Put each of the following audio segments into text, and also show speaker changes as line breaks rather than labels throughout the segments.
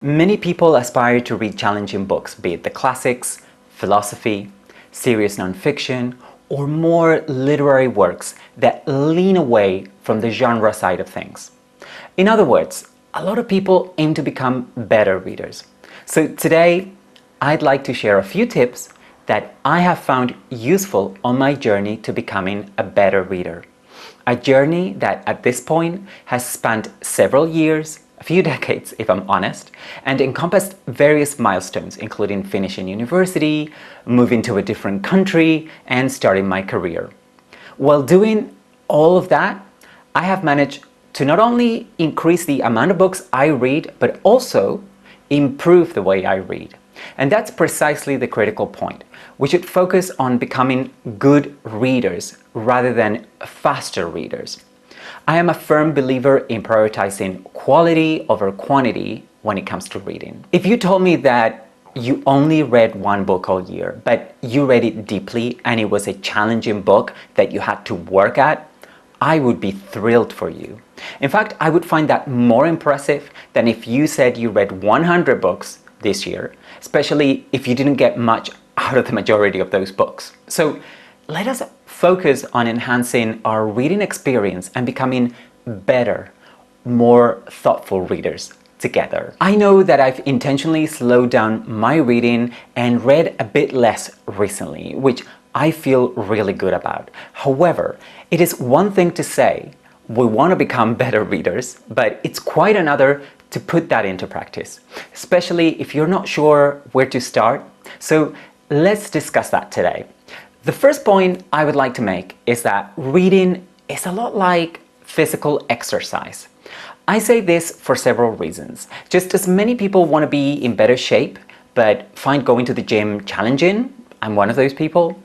Many people aspire to read challenging books, be it the classics, philosophy, serious nonfiction, or more literary works that lean away from the genre side of things. In other words, a lot of people aim to become better readers. So today, I'd like to share a few tips that I have found useful on my journey to becoming a better reader. A journey that at this point has spanned several years, a few decades if I'm honest, and encompassed various milestones, including finishing university, moving to a different country, and starting my career. While doing all of that, I have managed to not only increase the amount of books I read, but also improve the way I read. And that's precisely the critical point. We should focus on becoming good readers rather than faster readers. I am a firm believer in prioritizing quality over quantity when it comes to reading. If you told me that you only read one book all year, but you read it deeply and it was a challenging book that you had to work at, I would be thrilled for you. In fact, I would find that more impressive than if you said you read 100 books this year, especially if you didn't get much out of the majority of those books. So let us focus on enhancing our reading experience and becoming better, more thoughtful readers together. I know that I've intentionally slowed down my reading and read a bit less recently, which I feel really good about. However, it is one thing to say we want to become better readers, but it's quite another to put that into practice, especially if you're not sure where to start. So let's discuss that today. The first point I would like to make is that reading is a lot like physical exercise. I say this for several reasons. Just as many people want to be in better shape, but find going to the gym challenging, I'm one of those people.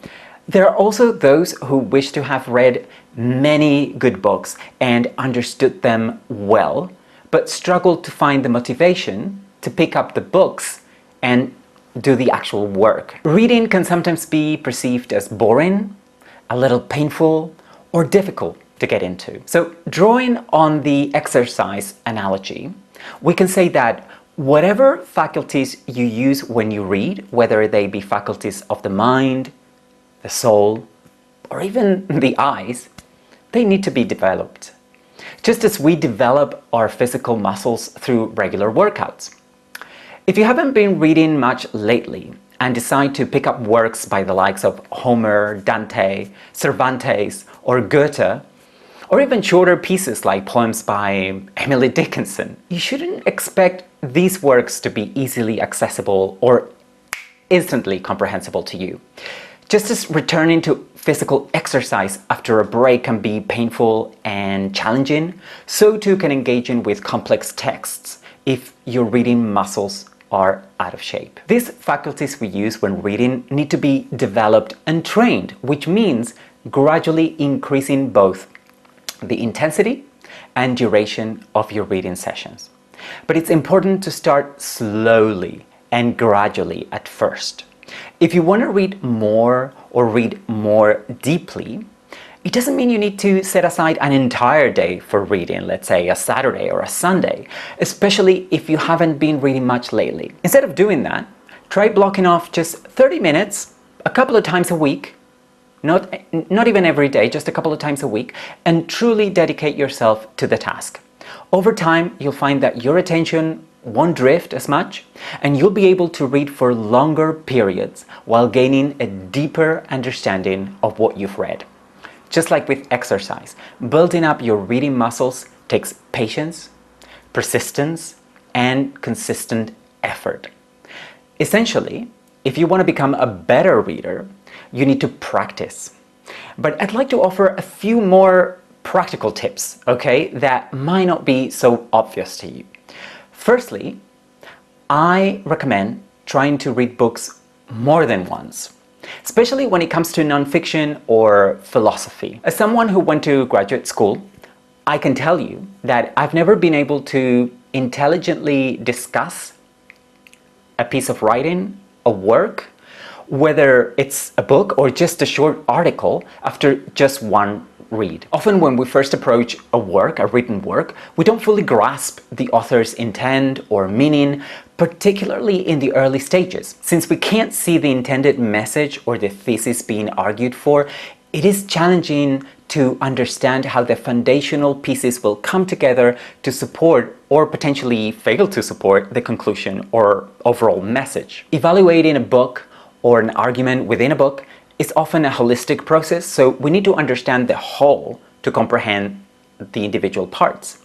There are also those who wish to have read many good books and understood them well, but struggle to find the motivation to pick up the books and do the actual work. Reading can sometimes be perceived as boring, a little painful, or difficult to get into. So drawing on the exercise analogy, we can say that whatever faculties you use when you read, whether they be faculties of the mind, the soul, or even the eyes, they need to be developed. Just as we develop our physical muscles through regular workouts. If you haven't been reading much lately and decide to pick up works by the likes of Homer, Dante, Cervantes, or Goethe, or even shorter pieces like poems by Emily Dickinson, you shouldn't expect these works to be easily accessible or instantly comprehensible to you. Just as returning to physical exercise after a break can be painful and challenging, so too can engaging with complex texts if your reading muscles are out of shape. These faculties we use when reading need to be developed and trained, which means gradually increasing both the intensity and duration of your reading sessions. But it's important to start slowly and gradually at first. If you want to read more or read more deeply, it doesn't mean you need to set aside an entire day for reading, let's say a Saturday or a Sunday, especially if you haven't been reading much lately. Instead of doing that, try blocking off just 30 minutes a couple of times a week, not even every day, just a couple of times a week, and truly dedicate yourself to the task. Over time, you'll find that your attention won't drift as much, and you'll be able to read for longer periods while gaining a deeper understanding of what you've read. Just like with exercise, building up your reading muscles takes patience, persistence, and consistent effort. Essentially, if you want to become a better reader, you need to practice. But I'd like to offer a few more practical tips, okay, that might not be so obvious to you. Firstly, I recommend trying to read books more than once, especially when it comes to nonfiction or philosophy. As someone who went to graduate school, I can tell you that I've never been able to intelligently discuss a piece of writing, a work, whether it's a book or just a short article, after just one read. Often when we first approach a work, a written work, we don't fully grasp the author's intent or meaning, particularly in the early stages. Since we can't see the intended message or the thesis being argued for, it is challenging to understand how the foundational pieces will come together to support or potentially fail to support the conclusion or overall message. Evaluating a book or an argument within a book is often a holistic process, so we need to understand the whole to comprehend the individual parts,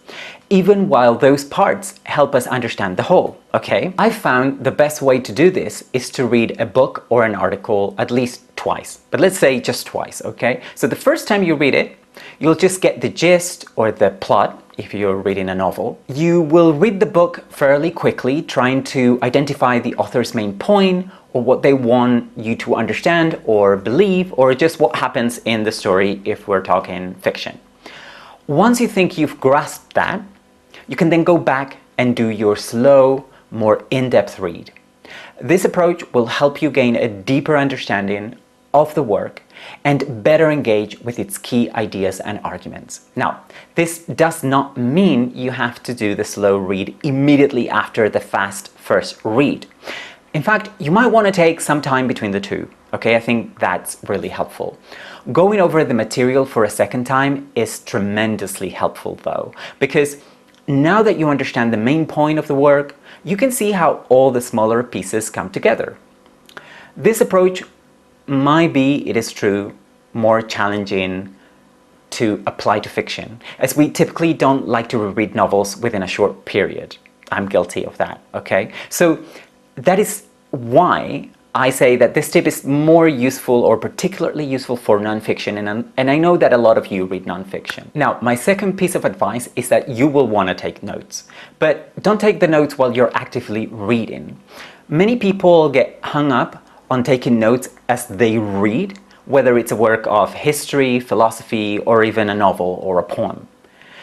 even while those parts help us understand the whole, okay? I found the best way to do this is to read a book or an article at least twice, but let's say just twice, okay? So the first time you read it, you'll just get the gist or the plot if you're reading a novel. You will read the book fairly quickly, trying to identify the author's main point or what they want you to understand or believe, or just what happens in the story if we're talking fiction. Once you think you've grasped that, you can then go back and do your slow, more in-depth read. This approach will help you gain a deeper understanding of the work and better engage with its key ideas and arguments. Now, this does not mean you have to do the slow read immediately after the fast first read. In fact, you might want to take some time between the two, okay? I think that's really helpful. Going over the material for a second time is tremendously helpful though, because now that you understand the main point of the work, you can see how all the smaller pieces come together. This approach might be, it is true, more challenging to apply to fiction, as we typically don't like to read novels within a short period. I'm guilty of that, okay? So that is why I say that this tip is more useful or particularly useful for nonfiction, and I know that a lot of you read nonfiction. Now, my second piece of advice is that you will want to take notes, but don't take the notes while you're actively reading. Many people get hung up on taking notes as they read, whether it's a work of history, philosophy, or even a novel or a poem.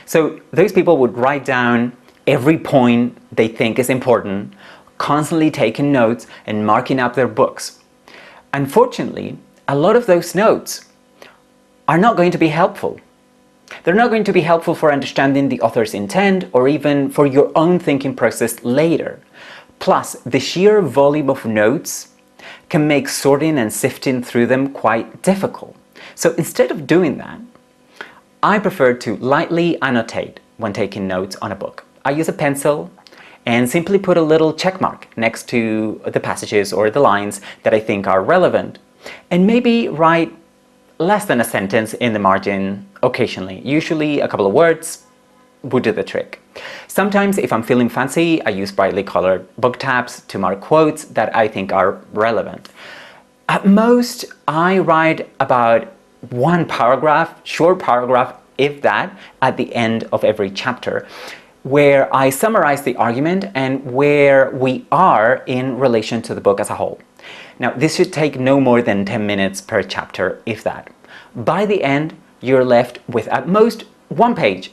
So those people would write down every point they think is important, constantly taking notes and marking up their books. Unfortunately, a lot of those notes are not going to be helpful. They're not going to be helpful for understanding the author's intent or even for your own thinking process later. Plus, the sheer volume of notes can make sorting and sifting through them quite difficult. So instead of doing that, I prefer to lightly annotate when taking notes on a book. I use a pencil and simply put a little check mark next to the passages or the lines that I think are relevant, and maybe write less than a sentence in the margin occasionally. Usually a couple of words would do the trick. Sometimes if I'm feeling fancy, I use brightly colored book tabs to mark quotes that I think are relevant. At most, I write about one paragraph, short paragraph, if that, at the end of every chapter, where I summarize the argument and where we are in relation to the book as a whole. Now, this should take no more than 10 minutes per chapter, if that. By the end, you're left with at most 1.5 pages,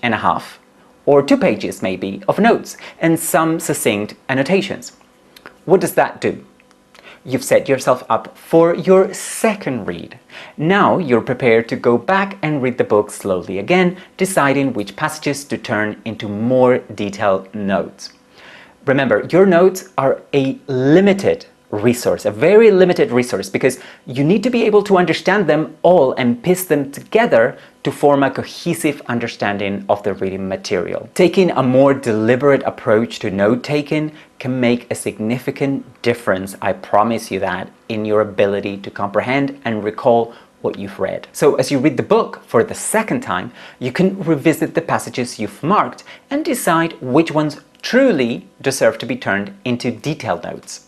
or 2 pages maybe, of notes and some succinct annotations. What does that do? You've set yourself up for your second read. Now you're prepared to go back and read the book slowly again, deciding which passages to turn into more detailed notes. Remember, your notes are a limited resource, a very limited resource, because you need to be able to understand them all and piece them together to form a cohesive understanding of the reading material. Taking a more deliberate approach to note-taking can make a significant difference, I promise you that, in your ability to comprehend and recall what you've read. So as you read the book for the second time, you can revisit the passages you've marked and decide which ones truly deserve to be turned into detailed notes.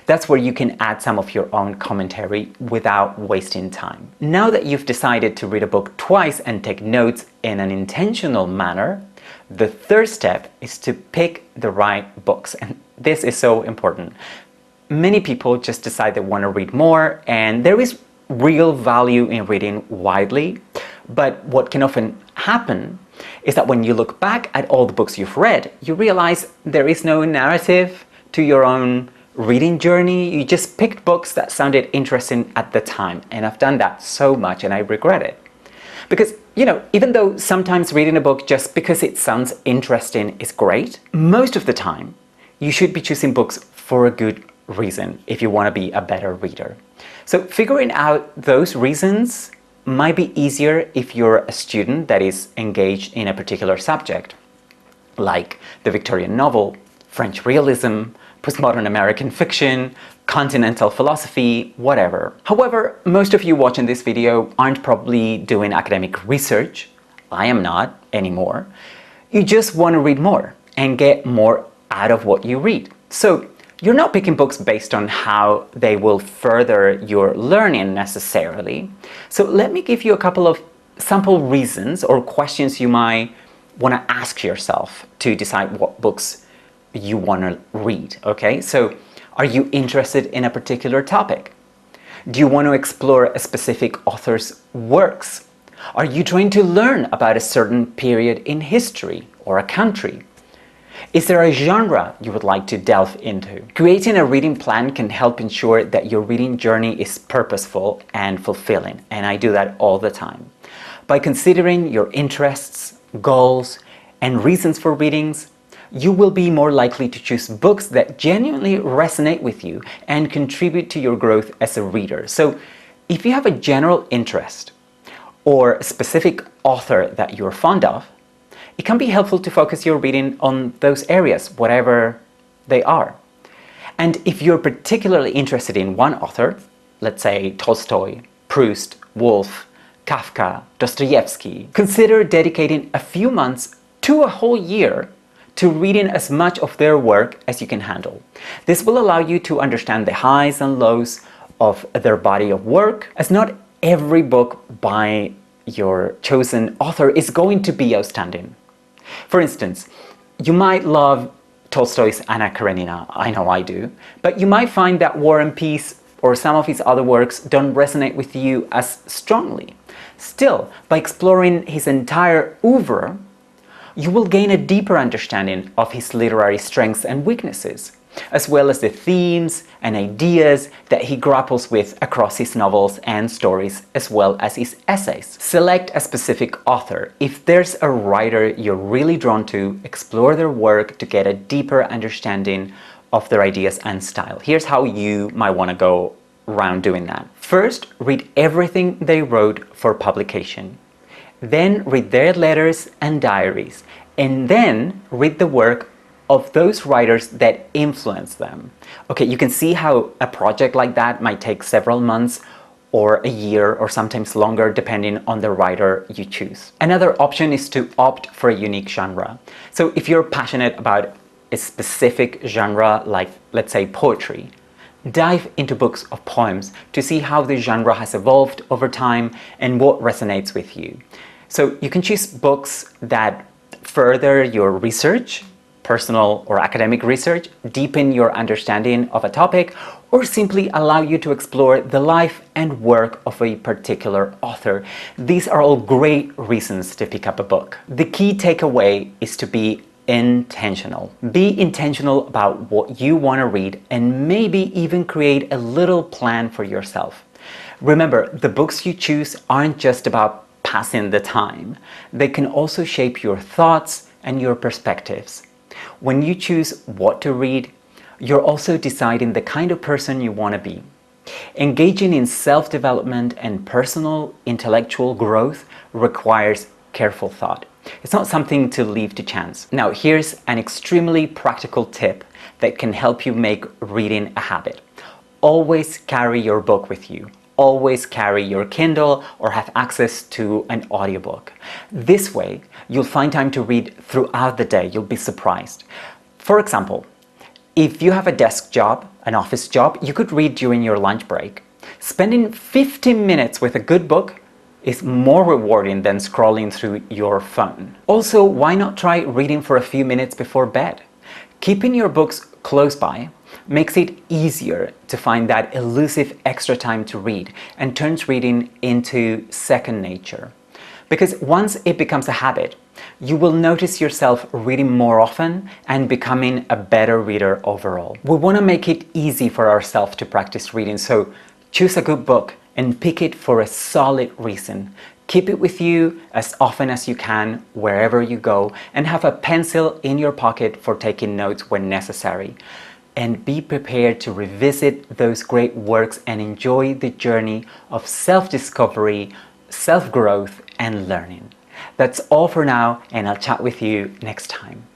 That's where you can add some of your own commentary without wasting time. Now that you've decided to read a book twice and take notes in an intentional manner, the third step is to pick the right books. And this is so important. Many people just decide they want to read more, and there is real value in reading widely. But what can often happen is that when you look back at all the books you've read, you realize there is no narrative to your own reading journey. You just picked books that sounded interesting at the time, and I've done that so much and I regret it. Because, even though sometimes reading a book just because it sounds interesting is great, most of the time you should be choosing books for a good reason if you want to be a better reader. So figuring out those reasons might be easier if you're a student that is engaged in a particular subject, like the Victorian novel, French realism, postmodern American fiction, continental philosophy, whatever. However, most of you watching this video aren't probably doing academic research. I am not anymore. You just want to read more and get more out of what you read. So you're not picking books based on how they will further your learning necessarily. So let me give you a couple of sample reasons or questions you might want to ask yourself to decide what books you want to read, okay? So are you interested in a particular topic? Do you want to explore a specific author's works? Are you trying to learn about a certain period in history or a country? Is there a genre you would like to delve into? Creating a reading plan can help ensure that your reading journey is purposeful and fulfilling, and I do that all the time. By considering your interests, goals, and reasons for readings, you will be more likely to choose books that genuinely resonate with you and contribute to your growth as a reader. So if you have a general interest or a specific author that you're fond of, it can be helpful to focus your reading on those areas, whatever they are. And if you're particularly interested in one author, let's say Tolstoy, Proust, Woolf, Kafka, Dostoevsky, consider dedicating a few months to a whole year to reading as much of their work as you can handle. This will allow you to understand the highs and lows of their body of work, as not every book by your chosen author is going to be outstanding. For instance, you might love Tolstoy's Anna Karenina, I know I do, but you might find that War and Peace or some of his other works don't resonate with you as strongly. Still, by exploring his entire oeuvre, you will gain a deeper understanding of his literary strengths and weaknesses, as well as the themes and ideas that he grapples with across his novels and stories, as well as his essays. Select a specific author. If there's a writer you're really drawn to, explore their work to get a deeper understanding of their ideas and style. Here's how you might want to go around doing that. First, read everything they wrote for publication. Then read their letters and diaries, and then read the work of those writers that influence them. Okay, you can see how a project like that might take several months or a year or sometimes longer depending on the writer you choose. Another option is to opt for a unique genre. So if you're passionate about a specific genre, like let's say poetry, dive into books of poems to see how the genre has evolved over time and what resonates with you. So you can choose books that further your research, personal or academic research, deepen your understanding of a topic, or simply allow you to explore the life and work of a particular author. These are all great reasons to pick up a book. The key takeaway is to be intentional. Be intentional about what you want to read and maybe even create a little plan for yourself. Remember, the books you choose aren't just about passing the time. They can also shape your thoughts and your perspectives. When you choose what to read, you're also deciding the kind of person you want to be. Engaging in self-development and personal intellectual growth requires careful thought. It's not something to leave to chance. Now, here's an extremely practical tip that can help you make reading a habit. Always carry your book with you. Always carry your Kindle or have access to an audiobook. This way, you'll find time to read throughout the day. You'll be surprised. For example, if you have a desk job, an office job, you could read during your lunch break. Spending 15 minutes with a good book is more rewarding than scrolling through your phone. Also, why not try reading for a few minutes before bed? Keeping your books close by makes it easier to find that elusive extra time to read and turns reading into second nature. Because once it becomes a habit, you will notice yourself reading more often and becoming a better reader overall. We want to make it easy for ourselves to practice reading, so choose a good book and pick it for a solid reason. Keep it with you as often as you can, wherever you go, and have a pencil in your pocket for taking notes when necessary. And be prepared to revisit those great works and enjoy the journey of self-discovery, self-growth, and learning. That's all for now, and I'll chat with you next time.